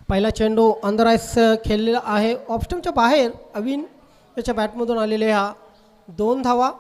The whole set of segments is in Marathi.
पहिला चेंडू अंदराईस खेळलेला आहे. ऑफस्टमच्या बाहेर अविन याच्या बॅटमधून आलेले हा 2 धावा.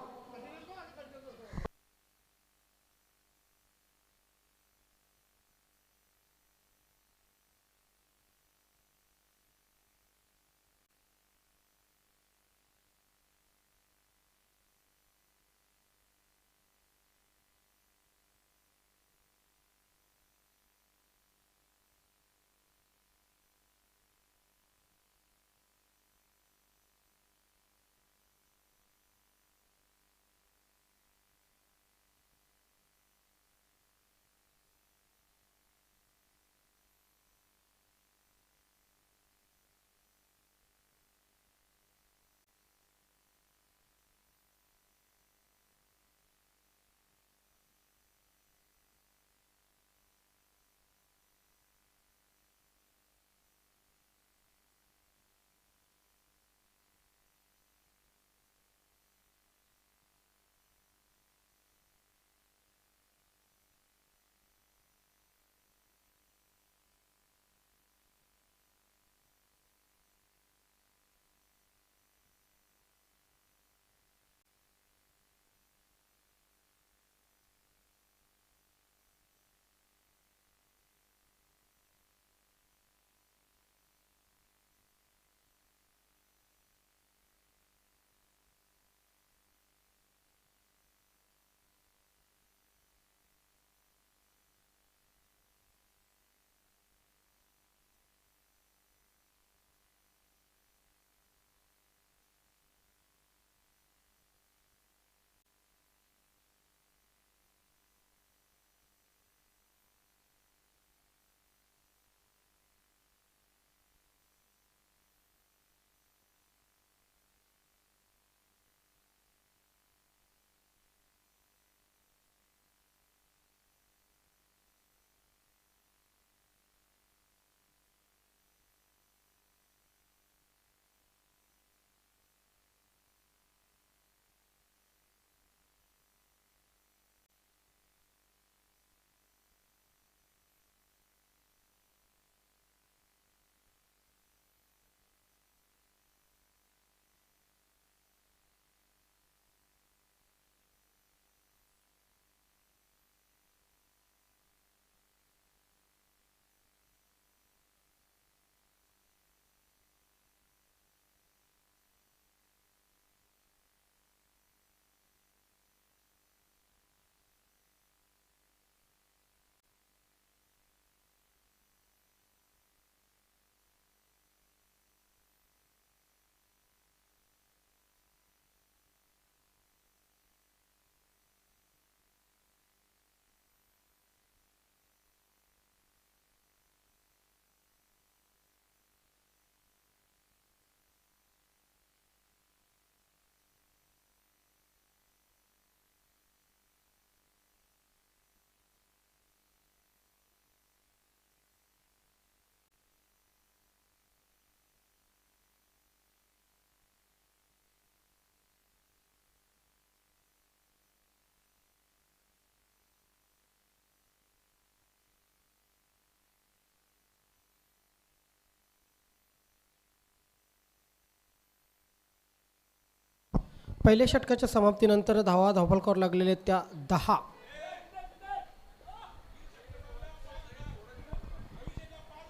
पहिल्या षटकाच्या समाप्तीनंतर धावफलकावर लागलेले त्या 10.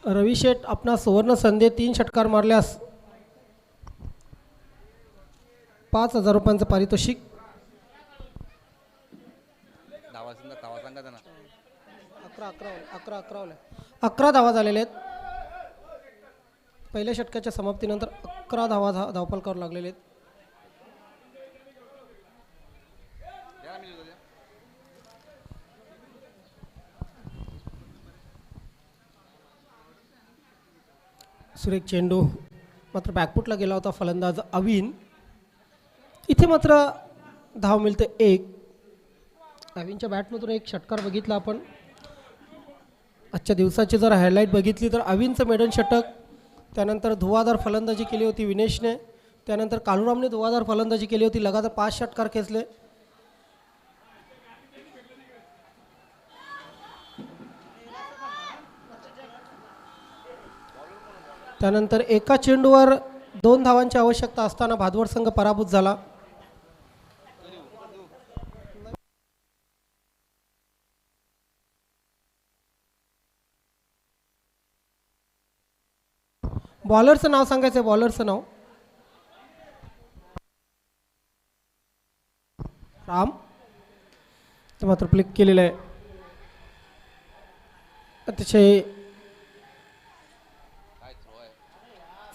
रवी शेठ आपणा सुवर्ण संधी 3 षटकार मारल्यास 5,000 रुपयांचं पारितोषिक. 11 धावा झालेले आहेत. पहिल्या षटकाच्या समाप्तीनंतर 11 धावा धावफलकावर लागलेले आहेत. सुरेख चेंडू मात्र बॅकफुटला गेला होता फलंदाज अविन. इथे मात्र धाव मिळते 1. अविनच्या बॅटमधून एक षटकार बघितला आपण. आजच्या दिवसाची जर हायलाईट बघितली तर अविनचं मेडन षटक, त्यानंतर धुवाधार फलंदाजी केली होती विनेशने, त्यानंतर कालुरामने धुवाधार फलंदाजी केली होती. लगातार 5 षटकार खेचले. त्यानंतर एका चेंडूवर 2 धावांची आवश्यकता असताना भादवड संघ पराभूत झाला. बॉलरचं नाव सांगायचं, बॉलरचं नाव राम. ते मात्र क्लिक केलेलं आहे. अतिशय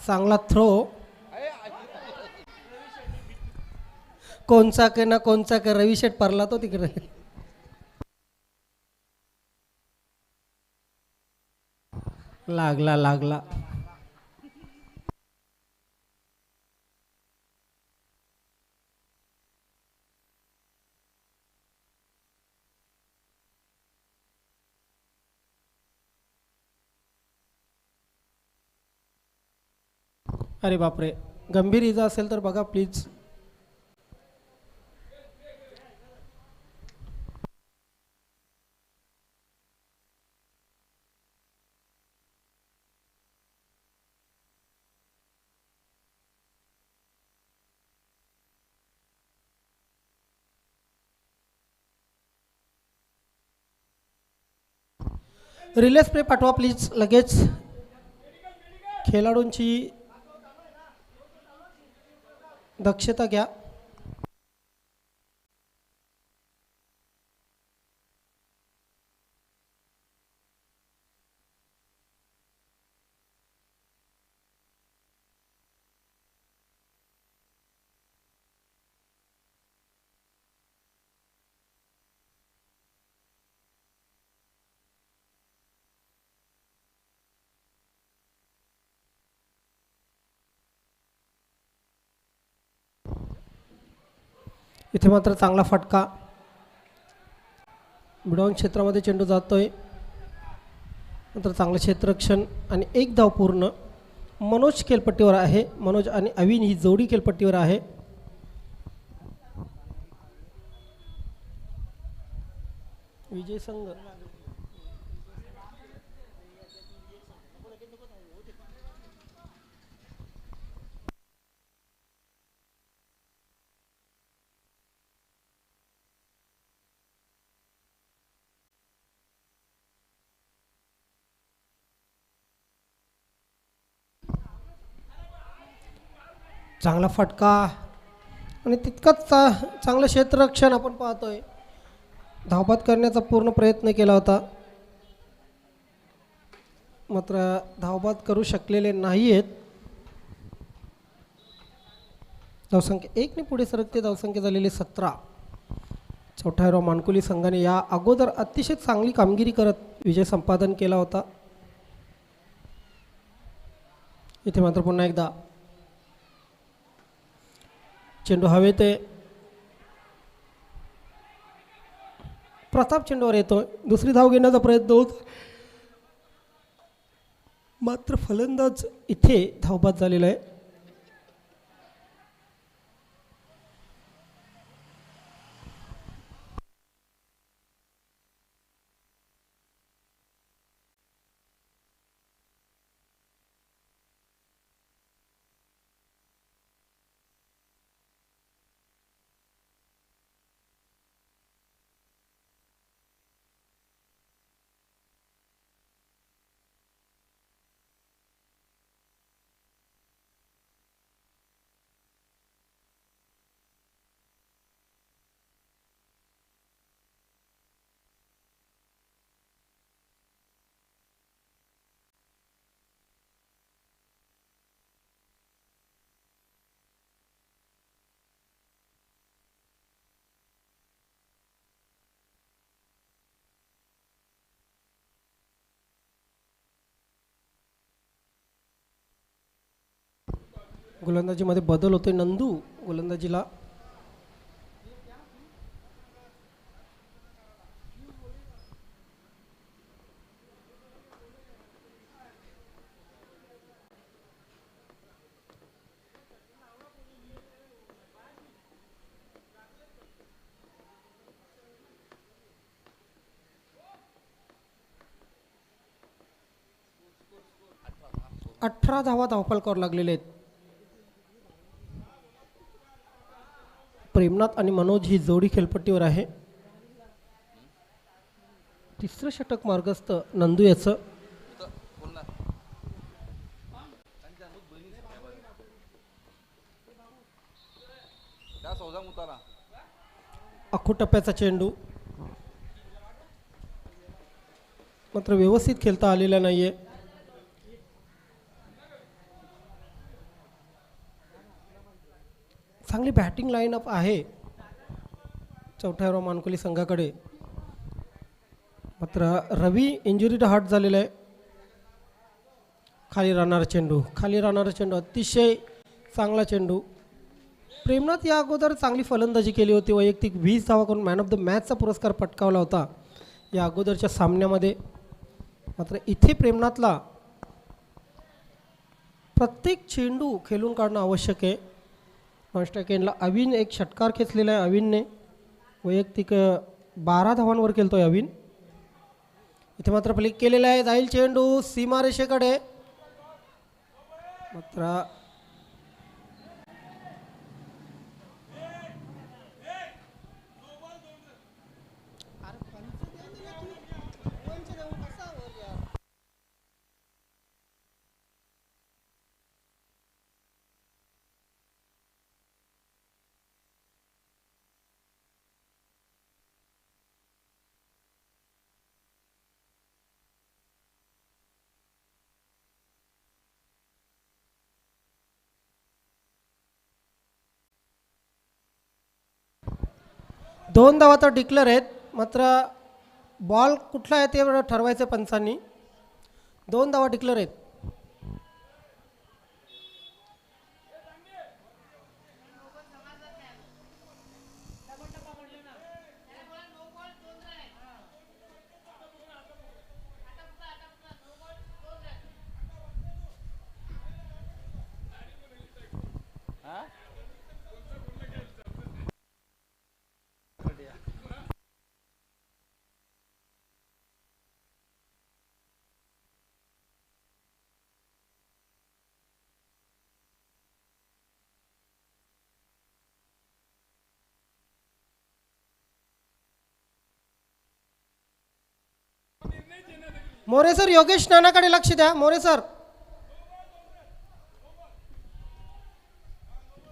चांगला थ्रो. कोणचा के ना कोणचा के रवी शेठ पडला तो तिकडे. लागला लागला. अरे बापरे, गंभीर इजा असेल तर बघा प्लीज. रिले स्प्रे पाठवा प्लीज लगेच. खेळाडूंची दक्षता घ्या. इथे मात्र चांगला फटका. मिडॉन क्षेत्रामध्ये चेंडू जातोय. नंतर चांगलं क्षेत्ररक्षण आणि एक धाव पूर्ण. मनोज खेळपट्टीवर आहे. मनोज आणि अविन ही जोडी खेळपट्टीवर आहे. विजय संघ चांगला फटका आणि तितकंच चांगलं क्षेत्ररक्षण आपण पाहतोय. धावबाद करण्याचा पूर्ण प्रयत्न केला होता, मात्र धावबाद करू शकलेले नाही आहेत. धावसंख्या 1 ने पुढे सरकते. धावसंख्या झालेली 17. चौथ्या मानकुली संघाने या अगोदर अतिशय चांगली कामगिरी करत विजय संपादन केला होता. इथे मात्र पुन्हा एकदा चेंडू हवेत आहे. प्रताप चेंडूवर येतोय. दुसरी धाव घेण्याचा प्रयत्न होत, मात्र फलंदाज इथे धावबाद झालेला आहे. गोलंदाजीमध्ये बदल होतोय. नंदू गोलंदाजीला. 18 धावा धावफलकावर लागलेले आहेत. प्रेमनाथ आणि मनोज ही जोडी खेळपट्टीवर आहे. तिसरं षटक मार्गस्थ नंदू याचं. टप्प्याचा चेंडू मात्र व्यवस्थित खेळता आलेला नाहीये. चांगली बॅटिंग लाईनअप आहे चौथ्यावर मानकोली संघाकडे. मात्र रवी इंजुरी हर्ट झालेला आहे. खाली राहणारा चेंडू अतिशय चांगला चेंडू. प्रेमनाथ या अगोदर चांगली फलंदाजी केली होती. वैयक्तिक 20 धावा करून मॅन ऑफ द मॅचचा पुरस्कार पटकावला होता या अगोदरच्या सामन्यामध्ये. मात्र इथे प्रेमनाथला प्रत्येक चेंडू खेळून काढणं आवश्यक आहे. फर्स्ट एंडला अविन एक षटकार खेचलेला आहे. अविनने वैयक्तिक 12 धावांवर खेळतोय अविन. इथे मात्र फ्लिक केलेला आहे. जाईल चेंडू सीमारेषेकडे. मात्र दोन धावा तर डिक्लेअर आहेत. मात्र बॉल कुठला आहे ते ठरवायचं पंचांनी. 2 धावा डिक्लेअर आहेत. मोरे सर, योगेश नानाकडे लक्ष द्या. मोरे सर,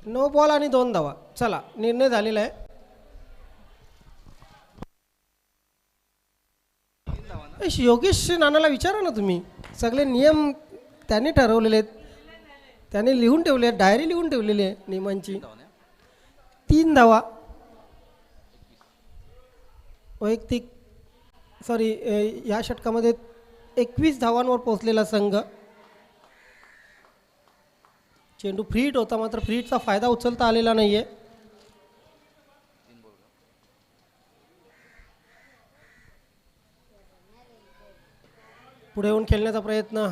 नो बॉल आणि 2 धावा. चला, निर्णय झालेला आहे. योगेश नानाला विचारा ना तुम्ही. सगळे नियम त्यांनी ठरवलेले आहेत. त्यांनी लिहून ठेवले आहेत. डायरी लिहून ठेवलेली आहे नियमांची. 3 धावा वैयक्तिक या षटकामध्ये 21 धावांवर पोहोचलेला संघ. चेंडू फ्री हिट होता. मात्र फ्री हिटचा फायदा उचलता आलेला नाहीये. पुढे येऊन खेळण्याचा प्रयत्न.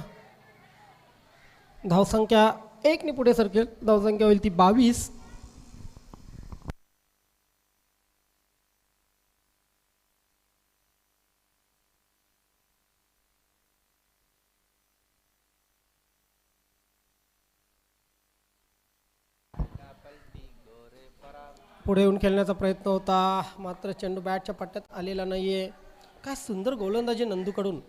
धावसंख्या 1 ने पुढे सरकेल. धावसंख्या होईल ती 22. पुढे येऊन खेळण्याचा प्रयत्न होता. मात्र चेंडू बॅटच्या पट्ट्यात आलेला नाहीये. काय सुंदर गोलंदाजी नंदूकडून.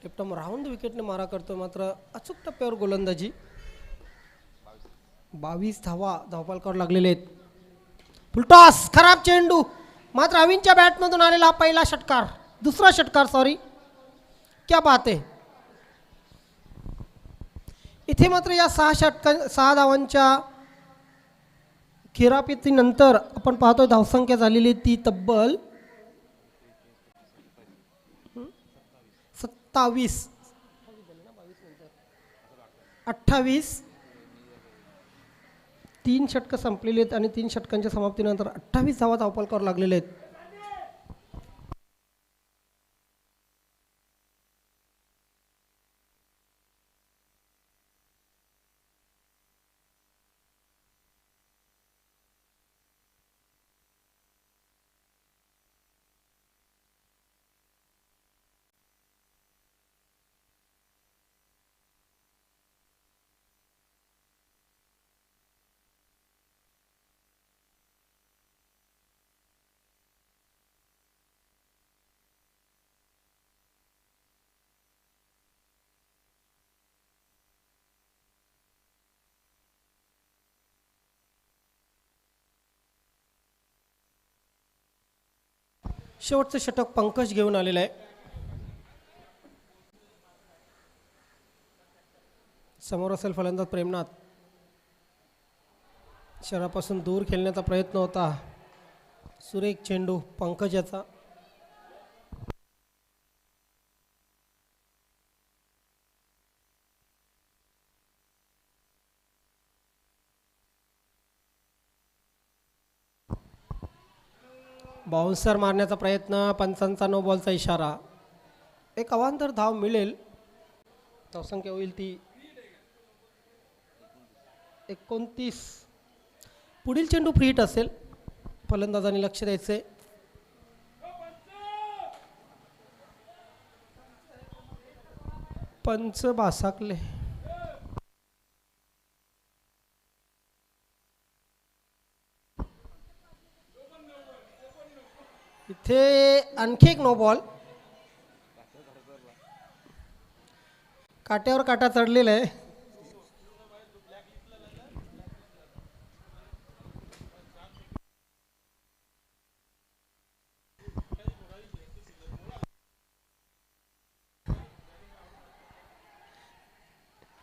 लेफ्टम राऊंड विकेटने मारा करतो. मात्र अचूक टप्प्यावर गोलंदाजी. 22 धावा धावफलकावर लागलेले आहेत. फुलटॉस, खराब चेंडू. मात्र अविनच्या बॅटमधून आलेला पहिला षटकार, दुसरा षटकार क्या बात आहे. इथे मात्र या 6 धावांच्या खेरापतीनंतर आपण पाहतोय धावसंख्या झालेली ती तब्बल 27, 28. 3 षटकं संपलेली आहेत आणि 3 षटकांच्या समाप्तीनंतर 28 धावा धावफलकावर लागलेले आहेत. शेवटचं षटक पंकज घेऊन आलेलं आहे. समोर असेल फलंदाज प्रेमनाथ. शरापासून दूर खेळण्याचा प्रयत्न होता. सुरेख चेंडू पंकज याचा. बाउन्सर मारण्याचा प्रयत्न, पंचांचा नो बॉलचा इशारा. एक अवांतर धाव मिळेल. धावसंख्या होईल ती 29. पुढील चेंडू फ्री हिट असेल. फलंदाजांनी लक्ष द्यायचे. पंच बासाकले. इथे आणखी एक नो बॉल. काट्यावर काटा चढलेला आहे.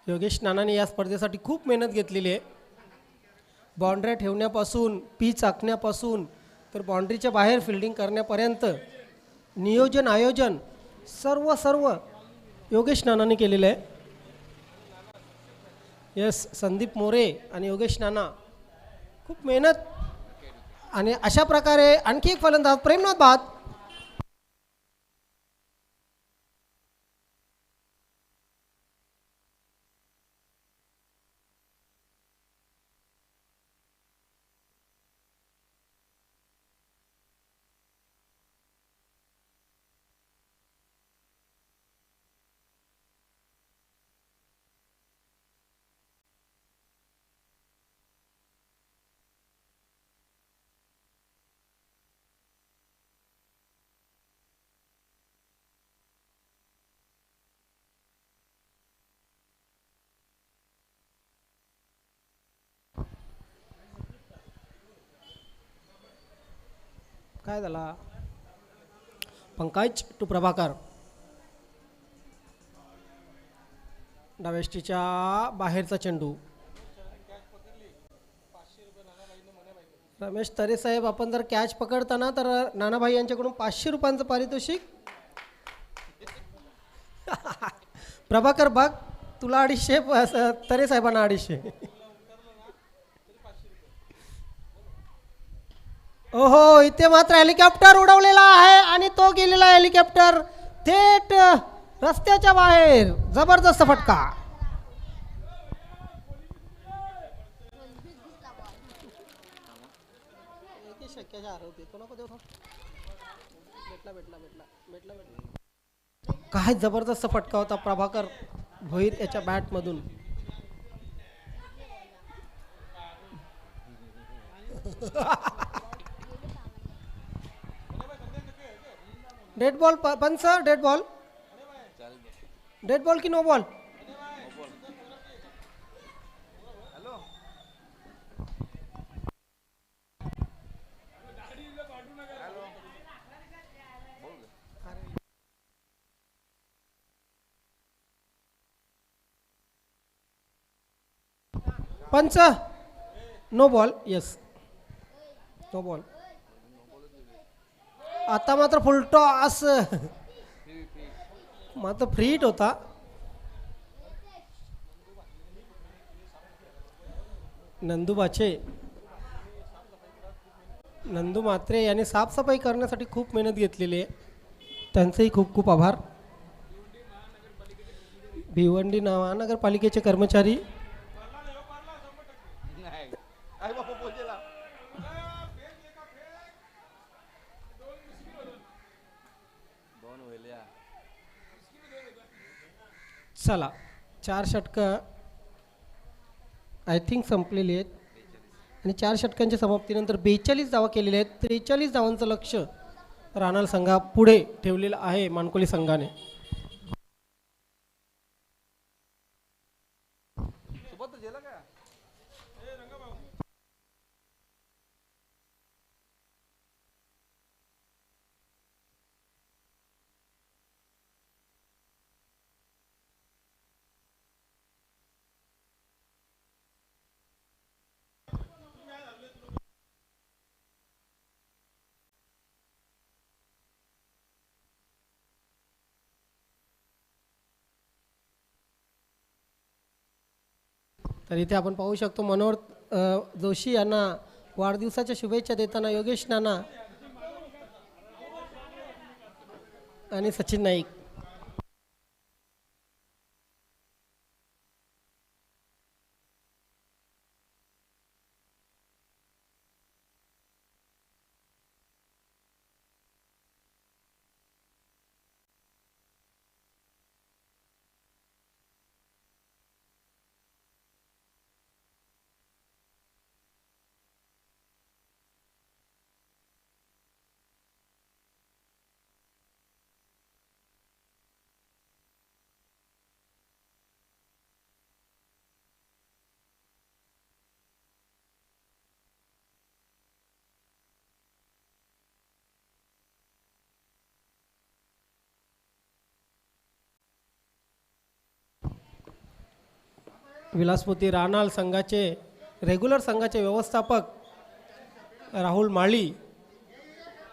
योगेश नानाने या स्पर्धेसाठी खूप मेहनत घेतलेली आहे. बाउंड्र्या ठेवण्यापासून, पिच आखण्यापासून तर बाउंड्रीच्या बाहेर फिल्डिंग करण्यापर्यंत नियोजन आयोजन सर्व योगेश नानाने केलेलं आहे. यस, संदीप मोरे आणि योगेश नाना खूप मेहनत. आणि अशा प्रकारे आणखी एक फलंदाज प्रेमनाथ बाद. काय झाला? पंकज टू प्रभाकर. डावेष्टीच्या बाहेरचा चेंडू. रमेश तरे साहेब, आपण जर कॅच पकडताना तर नानाभाई यांच्याकडून 500 रुपयांचं पारितोषिक. प्रभाकर बघ, तुला 250, तरे साहेबांना 250. ओहो, इथे मात्र हेलिकॉप्टर उडवलेला आहे आणि तो गेलेला हेलिकॉप्टर थेट रस्त्याच्या बाहेर. जबरदस्त फटका. काय जबरदस्त फटका होता प्रभाकर भोईर याच्या बॅटमधून. डेड बॉल पंच. Dead ball. डेड बॉल की नो बॉल? पंच no ball. Yes, no ball. आता मात्र फुलटॉस मात्र फ्री हिट होता. नंदू म्हात्रे यांनी साफसफाई करण्यासाठी खूप मेहनत घेतलेली आहे. त्यांचेही खूप खूप आभार. भिवंडी महानगरपालिकेचे कर्मचारी. चला, 4 षटकं आय थिंक संपलेली आहेत आणि 4 षटकांच्या समाप्तीनंतर 42 धावा केलेल्या आहेत. 43 धावांचं लक्ष राणाल संघा पुढे ठेवलेलं आहे मानकोली संघाने. तर इथे आपण पाहू शकतो मनोहर जोशी यांना वाढदिवसाच्या शुभेच्छा देताना योगेश नाना आणि सचिन नाईक. विलासमोती रानाल संघाचे रेग्युलर संघाचे व्यवस्थापक राहुल माळी,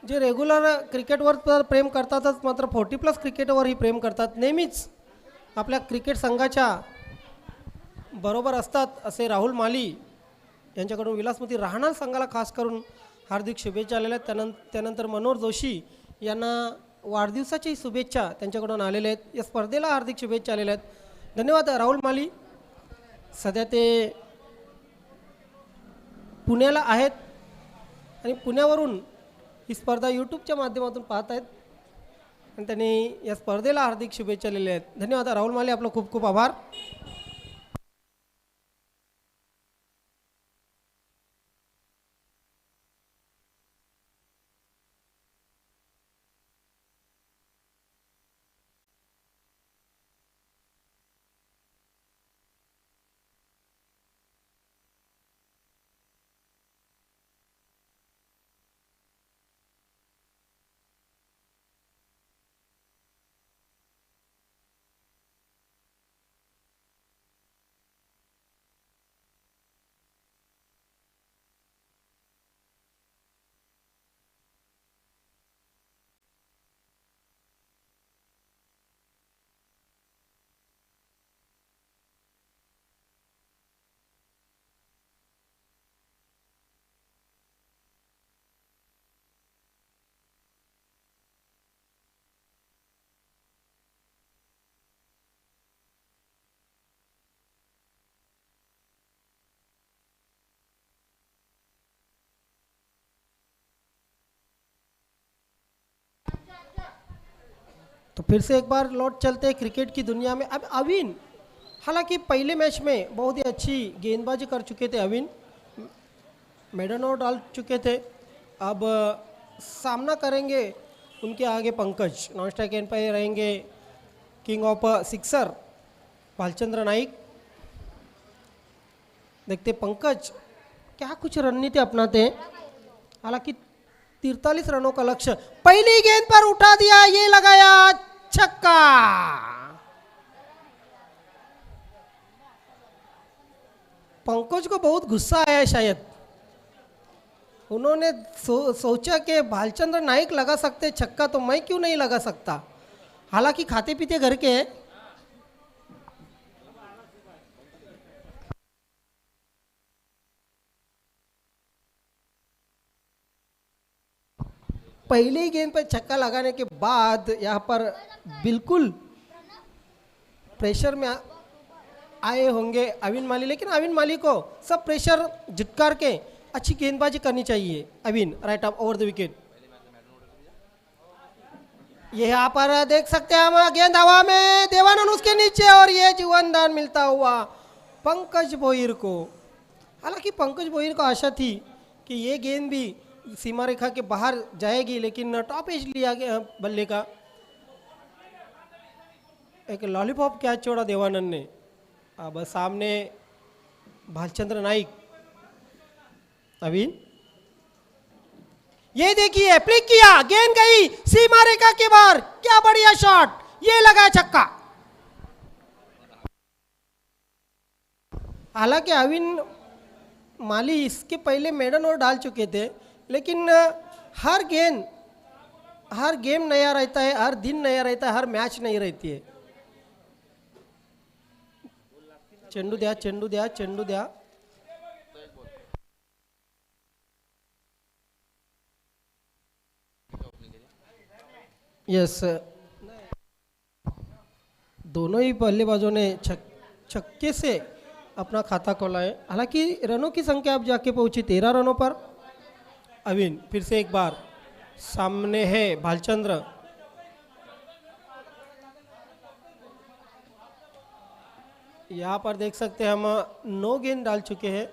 जे रेग्युलर क्रिकेटवर तर प्रेम करतातच, मात्र 40+ क्रिकेटवरही प्रेम करतात, नेहमीच आपल्या क्रिकेट संघाच्या बरोबर असतात, असे राहुल माळी यांच्याकडून विलासमोती राहणार संघाला खास करून हार्दिक शुभेच्छा आलेल्या आहेत. त्यानंतर मनोहर जोशी यांना वाढदिवसाची शुभेच्छा त्यांच्याकडून आलेल्या आहेत. या स्पर्धेला हार्दिक शुभेच्छा आलेल्या आहेत. धन्यवाद राहुल माळी. सध्या ते पुण्याला आहेत आणि पुण्यावरून ही स्पर्धा यूट्यूबच्या माध्यमातून पाहत आहेत आणि त्यांनी या स्पर्धेला हार्दिक शुभेच्छा दिलेल्या आहेत. धन्यवाद राहुल माळी, आपलं खूप खूप आभार. तो फिर से एक बार लौट चलते हैं क्रिकेट की दुनिया में. अब अविन, हालांकि पहले मैच में बहुत ही अच्छी गेंदबाजी कर चुके थे अविन, मेडन और डाल चुके थे. अब सामना करेंगे उनके आगे पंकज, नॉन स्ट्राइक एंड पे रहेंगे king of sixer Bhalchandra Naik. देखते पंकज क्या कुछ रणनीति अपनाते हैं. हालांकि 43 रनों का लक्ष्य, पहली गेंद पर उठा दिया, ये लगाया छक्का. पंकज को बहुत गुस्सा आया है शायद. उन्होंने सोचा कि भालचंद्र नाइक लगा सकते छक्का, तो मैं क्यों नहीं लगा सकता. हालांकि खाते पीते घर के हैं. पहली गेंद पर छक्का लगाने के बाद यहाँ पर बिल्कुल प्रेशर में आए होंगे अविन माली, लेकिन अविन माली को सब प्रेशर झुटकार के अच्छी गेंदबाजी करनी चाहिए. Avin right up over the wicket. ये यहाँ पर देख सकते हैं हम, गेंद हवा में, देवानंद उसके नीचे और ये जीवनदान मिलता हुआ पंकज भोईर को. हालांकि पंकज भोईर को आशा थी कि ये गेंद भी सीमा रेखा के बाहर जाएगी, लेकिन टॉप एज लिया गया बल्ले का. एक लॉलीपॉप कैच छोड़ा देवानंद ने. अब सामने भालचंद्र नाइक. अविन, ये देखिए फ्लिक किया, गेंद गई सीमा रेखा के बाहर, क्या बढ़िया शॉट, ये लगा छक्का. हालांकि अविन माली इसके पहले मेडन और डाल चुके थे, लेकिन हर गेम नया रहता है, हर दिन नया रहता है, हर मैच नई रहती है. चेंडू द्या चेंडू द्या चेंडू द्या. यस, दोनों ही बल्लेबाजों ने छक्के से अपना खाता खोला है. हालांकि रनों की संख्या अब जाके पहुंची 13 रनों पर. अविन फिर से एक बार सामने है भालचंद्र. यहाँ पर देख सकते हैं हम 9 गेंद डाल चुके हैं.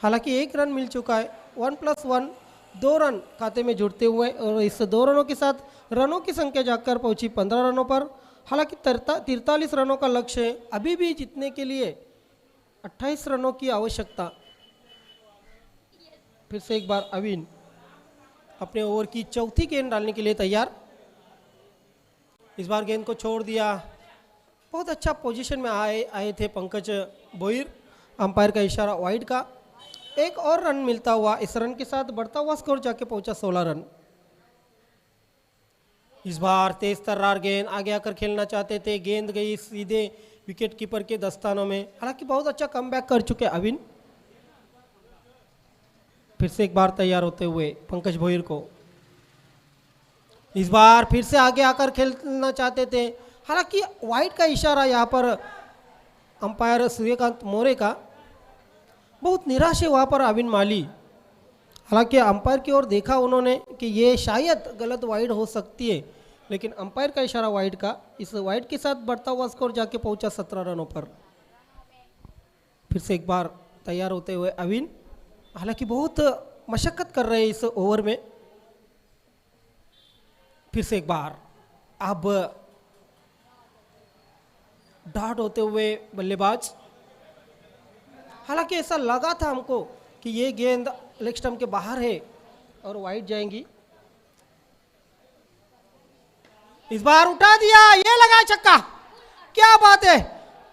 हालांकि 1 रन मिल चुका है. 1+1 2 रन खाते में जुड़ते हुए और इस 2 रनों के साथ रनों की संख्या जाकर पहुंची 15 रनों पर. हालांकि 43 रनों का लक्ष्य है. अभी भी जीतने के लिए 28 रनों की आवश्यकता. फिर से एक बार अविन अपने ओवर की चौथी गेंद डालने के लिए तैयार. इस बार गेंद को छोड़ दिया. बहुत अच्छा पोजीशन में आए थे पंकज भोईर. अंपायर का इशारा वाइड का. एक और रन मिलता हुआ इस रन के साथ बढ़ता हुआ स्कोर जाके पहुंचा 16 रन. इस बार तेज तर्रार गेंद आगे आकर खेलना चाहते थे. गेंद गई सीधे विकेट कीपर के दस्तानों में. हालांकि बहुत अच्छा कमबैक कर चुके अविन. फिर से एक बार तैयार होते हुए पंकज भोईर को. इस बार फिर से आगे आकर खेलना चाहते थे. हालांकि वाइड का इशारा यहाँ पर अंपायर सूर्यकांत मोरे का. बहुत निराश है वहाँ पर अविन माली. हालांकि अंपायर की ओर देखा उन्होंने कि ये शायद गलत वाइड हो सकती है, लेकिन अंपायर का इशारा वाइड का. इस वाइड के साथ बढ़ता हुआ स्कोर जाके पहुंचा 17 रनों पर. फिर से एक बार तैयार होते हुए अविन. हालांकि बहुत मशक्कत कर रहे हैं इस ओवर में. फिर से एक बार अब डाट होते हुए बल्लेबाज. हालांकि ऐसा लगा था हमको कि ये गेंद लेग स्टंप के बाहर है और वाइड जाएंगी. इस बार उठा दिया. ये लगा छक्का. क्या बात है.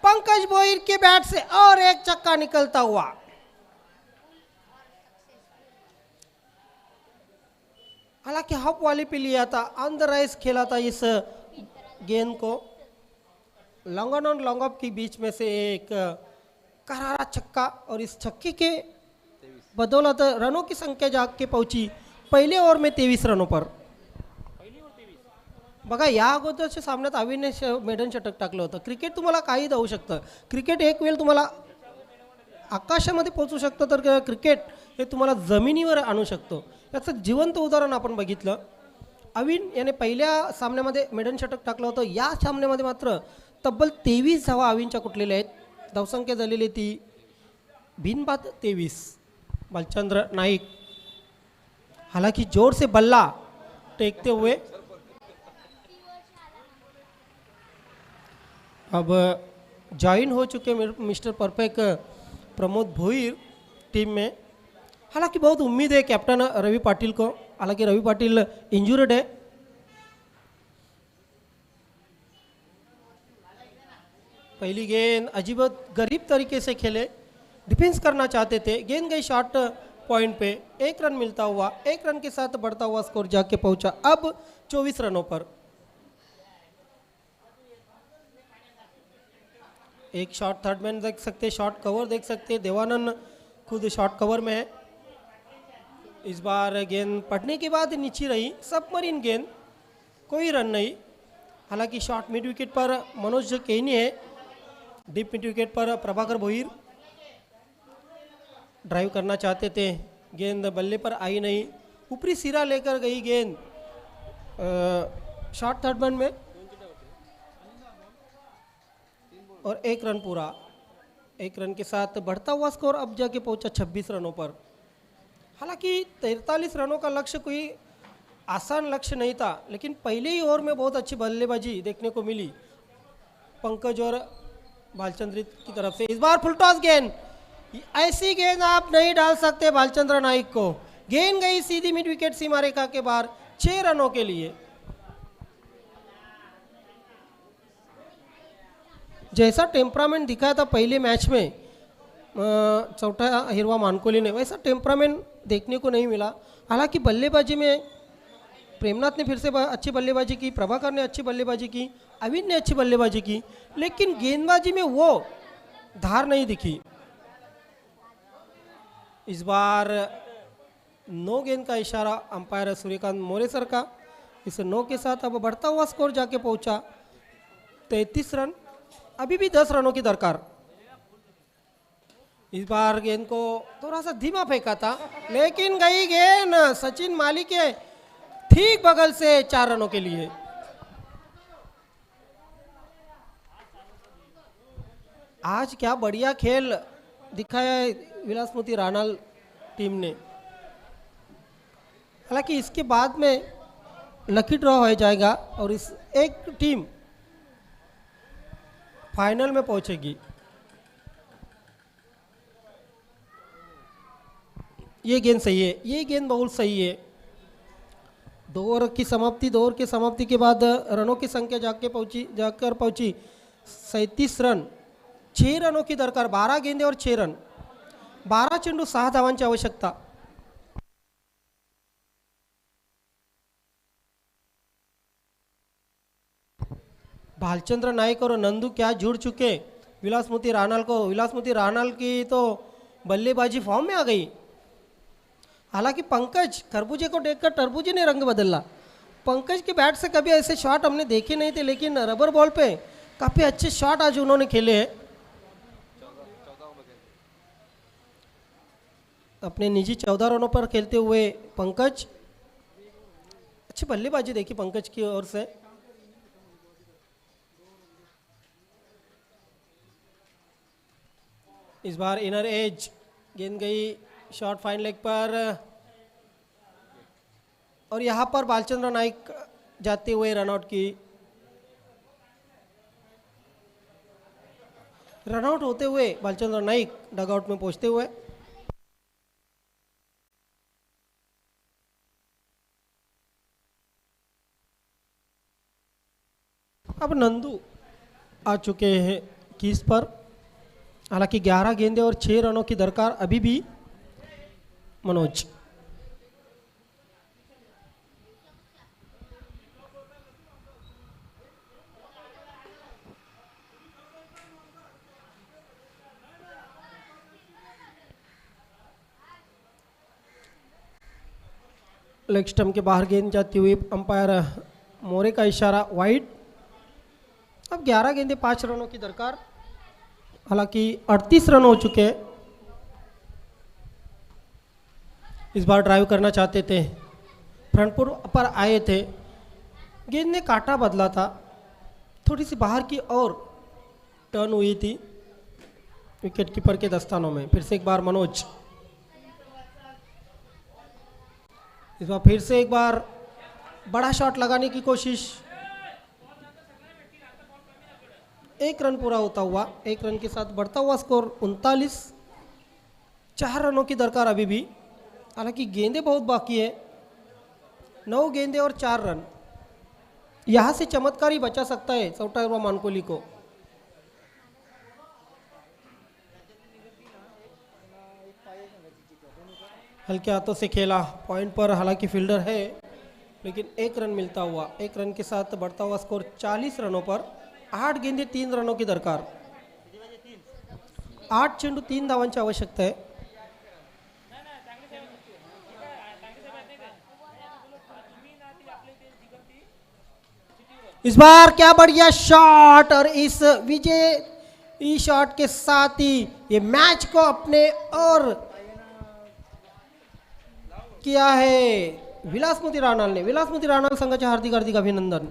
पंकज भोईर के बैट से और एक छक्का निकलता हुआ. हालांकि हॉप वाली पे लिया था. ऑन द राइज खेला था इस गेंद को. लॉन्ग ऑन और लॉन्ग ऑफ के बीच में से एक करारा छक्का और इस छक्के के बदौलत रनों की संख्या जाके पहुंची पहले ओव्हर में 23 रनों पर. बघा या अगोदरच्या सामन्यात अविनने मेडन षटक टाकलं होतं. क्रिकेट तुम्हाला काही देऊ शकतं. क्रिकेट एक वेळ तुम्हाला आकाशामध्ये पोहोचू शकतं, तर क्रिकेट हे तुम्हाला जमिनीवर आणू शकतो. याचं जिवंत उदाहरण आपण बघितलं. अविन याने पहिल्या सामन्यामध्ये मेडन षटक टाकलं होतं. या सामन्यामध्ये मात्र तब्बल 23 धावा अविनच्या कुठलेल्या आहेत. धावसंख्या झालेली ती बिनबाद 23. भालचंद्र नाईक हालांकि जोर से बल्ला टेकते हुए अब ज्वाइन हो चुके mister perfect Pramod Bhoir team में. हालांकि बहुत उम्मीद है कैप्टन रवि पाटिल को. हालांकि रवि पाटिल इंजूर्ड है. पहली गेंद अजीब गरीब तरीके से खेले. डिफेंस करना चाहते थे. गेंद गई शॉर्ट पॉइंट पे. 1 रन मिलता हुआ 1 रन के साथ बढ़ता हुआ स्कोर जाके पहुंचा अब 24 रनों पर. एक शॉर्ट थर्ड मैन देख सकते, शॉर्ट कवर देख सकते. देवानंद खुद शॉर्ट कवर में है. इस बार गेंद पड़ने के बाद नीचे रही. सबमरीन गेंद, कोई रन नहीं. हालांकि शॉर्ट मिड विकेट पर मनोज केनी है. डीप मिड विकेट पर प्रभाकर भोईर ड्राइव करना चाहते थे. गेंद बल्ले पर आई नहीं. ऊपरी सिरा लेकर गई गेंद शॉर्ट थर्ड मैन में और 1 रन पूरा. 1 रन के साथ बढ़ता हुआ स्कोर अब जाके पहुंचा 26 रनों पर. हालांकि 43 रनों का लक्ष्य कोई आसान लक्ष्य नहीं था, लेकिन पहले ही ओवर में बहुत अच्छी बल्लेबाजी देखने को मिली पंकज और भालचंद्र की तरफ से. इस बार फुल टॉस गेंद. ऐसी गेंद आप नहीं डाल सकते भालचंद्र नाइक को. गेंद गई सीधी मिड विकेट सीमा रेखा के बाहर 6 रनों के लिए. जैसा टेम्परामेंट दिखाया था पहले मैच में चौथा हिरवा मानकोली ने, वैसा टेम्परामेंट देखने को नहीं मिला. हालांकि बल्लेबाजी में प्रेमनाथ ने फिर से अच्छी बल्लेबाजी की, प्रभाकर ने अच्छी बल्लेबाजी की, अविन ने अच्छी बल्लेबाजी की, लेकिन गेंदबाजी में वो धार नहीं दिखी। इस बार नो गेंद का इशारा अंपायर सूर्यकांत मोरे सर का। इस नो के साथ अब बढ़ता हुआ स्कोर जाके पहुंचा 33 रन। अभी भी 10 रनों की दरकार। इस बार गेंद को थोड़ा सा धीमा फेंका था लेकिन गई गेंद सचिन माली के ठीक बगल से 4 रनों के लिए। आज क्या बढ़िया खेल दिखाया है विलासमती राणाल टीम ने। हालांकि इसके बाद में लकी ड्रॉ हो जाएगा और इस एक टीम फाइनल में पहुंचेगी। ये गेंद सही है, ये गेंद बहुत सही है। 2 ओवर की समाप्ति के बाद रनों की संख्या जाकर पहुंची 37 रन। 6 रनों की दरकार। 12 गेंदे और 6 रन। 12 चेंडू 6 धावांची आवश्यकता। भालचंद्र नायक और नंदू क्या जुड़ चुके विलासमती राणाल को। विलासमती राणाल की तो बल्लेबाजी फॉर्म में आ गई। हालांकि पंकज खरबूजे को देखकर तरबूजे ने रंग बदला। पंकज के बैट से कभी ऐसे शॉट हमने देखे नहीं थे लेकिन रबर बॉल पे काफी अच्छे शॉट आज उन्होंने खेले हैं। अपने निजी 14 रनों पर खेलते हुए पंकज अच्छी बल्लेबाजी देखी पंकज की ओर से। इस बार इनर एज गेंद गई शॉर्ट फाइन लेग पर और यहां पर बालचंद्र नाइक जाते हुए रनआउट की। रनआउट होते हुए बालचंद्र नाइक डगआउट में पहुंचते हुए। अब नंदू आ चुके हैं कीज पर। हालांकि 11 गेंदे और 6 रनों की दरकार अभी भी मनोज। लेग स्टंप के बाहर गेंद जाती हुई अंपायर मोरे का इशारा वाइड। अब 11 गेंदे 5 रनों की दरकार। हालांकि 38 रन हो चुके हैं। इस बार ड्राइव करना चाहते थे, फ्रंट फुट पर आए थे, गेंद ने काटा बदला था, थोड़ी सी बाहर की ओर टर्न हुई थी विकेट कीपर के दस्तानों में। फिर से एक बार मनोज। इस बार फिर से एक बार बड़ा शॉट लगाने की कोशिश। 1 रन पूरा होता हुआ, 1 रन के साथ बढ़ता हुआ स्कोर 39। 4 रनों की दरकार अभी भी। हालांकि गेंदे बहुत बाकी है। 9 गेंदे और 4 रन। यहां से चमत्कार ही बचा सकता है सौटायवा मानकोली को। हल्के हाथों से खेला पॉइंट पर। हालांकि फील्डर है लेकिन 1 रन मिलता हुआ। 1 रन के साथ बढ़ता हुआ स्कोर 40 रनों पर। 8 गेंदे 3 रनों की दरकार। 8 चेंडू 3 धावांची आवश्यकता है। इस बार क्या बढ़िया शॉट और इस विजय शॉट के साथ ही ये मैच को अपने और किया है विलासमती राणाल ने। विलासमती राणाल संघाचे हार्दिक हार्दिक अभिनंदन।